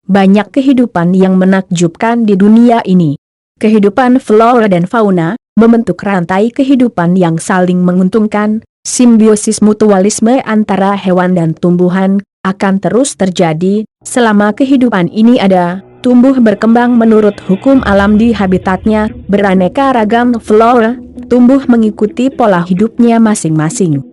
Banyak kehidupan yang menakjubkan di dunia ini. Kehidupan flora dan fauna membentuk rantai kehidupan yang saling menguntungkan. Simbiosis mutualisme antara hewan dan tumbuhan akan terus terjadi selama kehidupan ini ada. Tumbuh berkembang menurut hukum alam di habitatnya, beraneka ragam flora tumbuh mengikuti pola hidupnya masing-masing.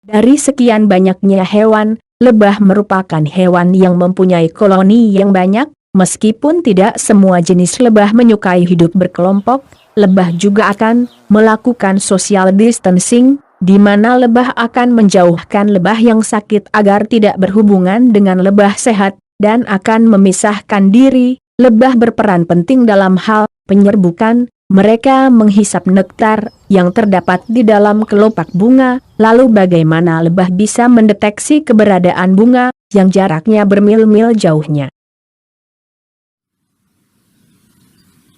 Dari sekian banyaknya hewan, lebah merupakan hewan yang mempunyai koloni yang banyak. Meskipun tidak semua jenis lebah menyukai hidup berkelompok, lebah juga akan melakukan social distancing, di mana lebah akan menjauhkan lebah yang sakit agar tidak berhubungan dengan lebah sehat, dan akan memisahkan diri. Lebah berperan penting dalam hal penyerbukan. Mereka menghisap nektar yang terdapat di dalam kelopak bunga. Lalu bagaimana lebah bisa mendeteksi keberadaan bunga yang jaraknya bermil-mil jauhnya?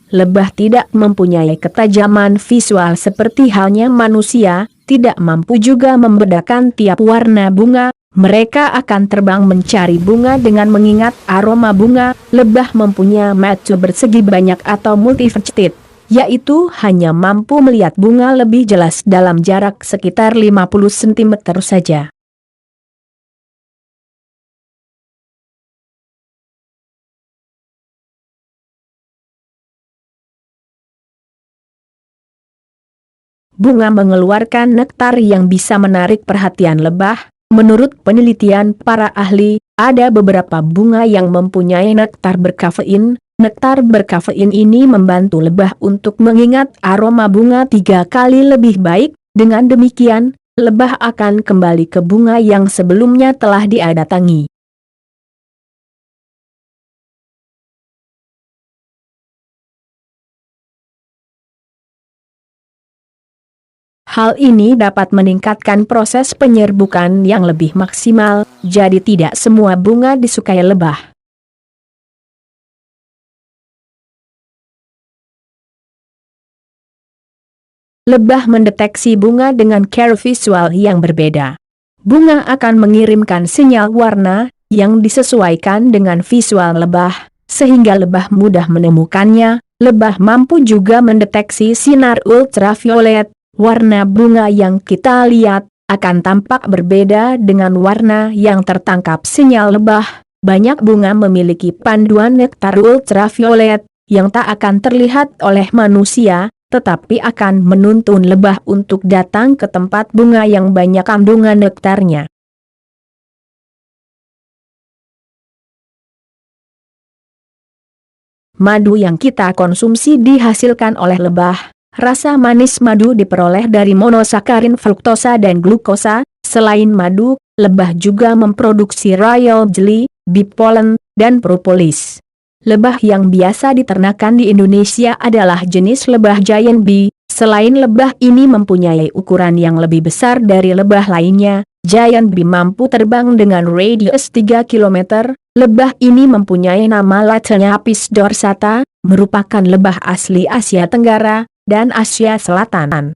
Lebah tidak mempunyai ketajaman visual seperti halnya manusia, tidak mampu juga membedakan tiap warna bunga. Mereka akan terbang mencari bunga dengan mengingat aroma bunga. Lebah mempunyai mata bersegi banyak atau multifaceted, yaitu hanya mampu melihat bunga lebih jelas dalam jarak sekitar 50 cm saja. Bunga mengeluarkan nektar yang bisa menarik perhatian lebah. Menurut penelitian para ahli, ada beberapa bunga yang mempunyai nektar berkafein. Nektar berkafein ini membantu lebah untuk mengingat aroma bunga 3 kali lebih baik. Dengan demikian, lebah akan kembali ke bunga yang sebelumnya telah dia datangi. Hal ini dapat meningkatkan proses penyerbukan yang lebih maksimal, jadi tidak semua bunga disukai lebah. Lebah mendeteksi bunga dengan cara visual yang berbeda. Bunga akan mengirimkan sinyal warna yang disesuaikan dengan visual lebah, sehingga lebah mudah menemukannya. Lebah mampu juga mendeteksi sinar ultraviolet. Warna bunga yang kita lihat akan tampak berbeda dengan warna yang tertangkap sinyal lebah. Banyak bunga memiliki panduan nektar ultraviolet yang tak akan terlihat oleh manusia, tetapi akan menuntun lebah untuk datang ke tempat bunga yang banyak kandungan nektarnya. Madu yang kita konsumsi dihasilkan oleh lebah. Rasa manis madu diperoleh dari monosakarin fruktosa dan glukosa. Selain madu, lebah juga memproduksi royal jelly, bee pollen, dan propolis. Lebah yang biasa diternakan di Indonesia adalah jenis lebah giant bee. Selain lebah ini mempunyai ukuran yang lebih besar dari lebah lainnya, giant bee mampu terbang dengan radius 3 km. Lebah ini mempunyai nama latinnya Apis dorsata, merupakan lebah asli Asia Tenggara dan Asia Selatan.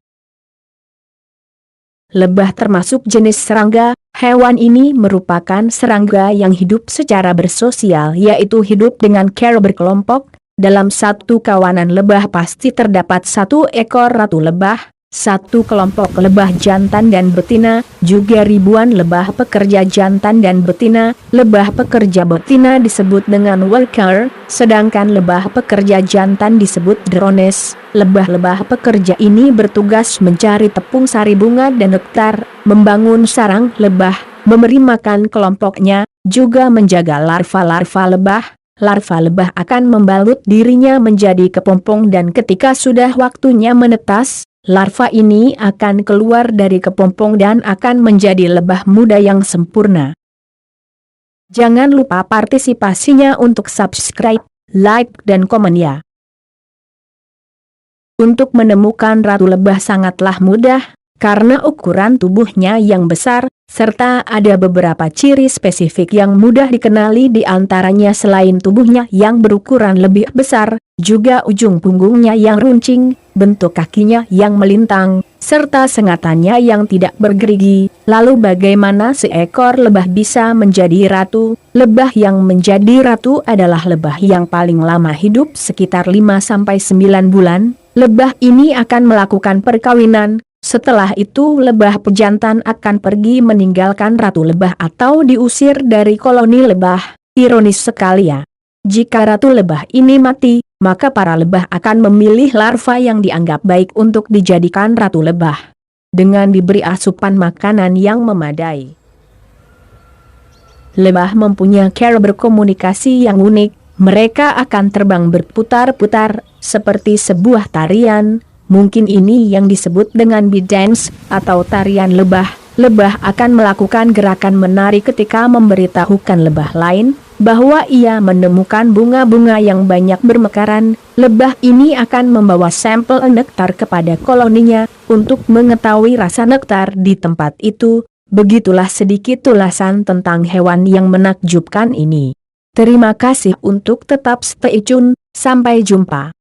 Lebah termasuk jenis serangga. Hewan ini merupakan serangga yang hidup secara bersosial, yaitu hidup dengan cara berkelompok. Dalam satu kawanan lebah pasti terdapat satu ekor ratu lebah, satu kelompok lebah jantan dan betina, juga ribuan lebah pekerja jantan dan betina. Lebah pekerja betina disebut dengan worker, sedangkan lebah pekerja jantan disebut drones. Lebah-lebah pekerja ini bertugas mencari tepung sari bunga dan nektar, membangun sarang lebah, memberi makan kelompoknya, juga menjaga larva-larva lebah. Larva lebah akan membalut dirinya menjadi kepompong dan ketika sudah waktunya menetas, larva ini akan keluar dari kepompong dan akan menjadi lebah muda yang sempurna. Jangan lupa partisipasinya untuk subscribe, like, dan komen ya. Untuk menemukan ratu lebah sangatlah mudah, karena ukuran tubuhnya yang besar, serta ada beberapa ciri spesifik yang mudah dikenali di antaranya selain tubuhnya yang berukuran lebih besar, juga ujung punggungnya yang runcing, bentuk kakinya yang melintang, serta sengatannya yang tidak bergerigi. Lalu bagaimana seekor lebah bisa menjadi ratu? Lebah yang menjadi ratu adalah lebah yang paling lama hidup sekitar 5-9 bulan. Lebah ini akan melakukan perkawinan. Setelah itu lebah pejantan akan pergi meninggalkan ratu lebah atau diusir dari koloni lebah. Ironis sekali ya. Jika ratu lebah ini mati, maka para lebah akan memilih larva yang dianggap baik untuk dijadikan ratu lebah. Dengan diberi asupan makanan yang memadai. Lebah mempunyai cara berkomunikasi yang unik. Mereka akan terbang berputar-putar, seperti sebuah tarian. Mungkin ini yang disebut dengan bee dance, atau tarian lebah. Lebah akan melakukan gerakan menari ketika memberitahukan lebah lain, bahwa ia menemukan bunga-bunga yang banyak bermekaran. Lebah ini akan membawa sampel nektar kepada koloninya, untuk mengetahui rasa nektar di tempat itu. Begitulah sedikit ulasan tentang hewan yang menakjubkan ini. Terima kasih untuk tetap stay tune, sampai jumpa.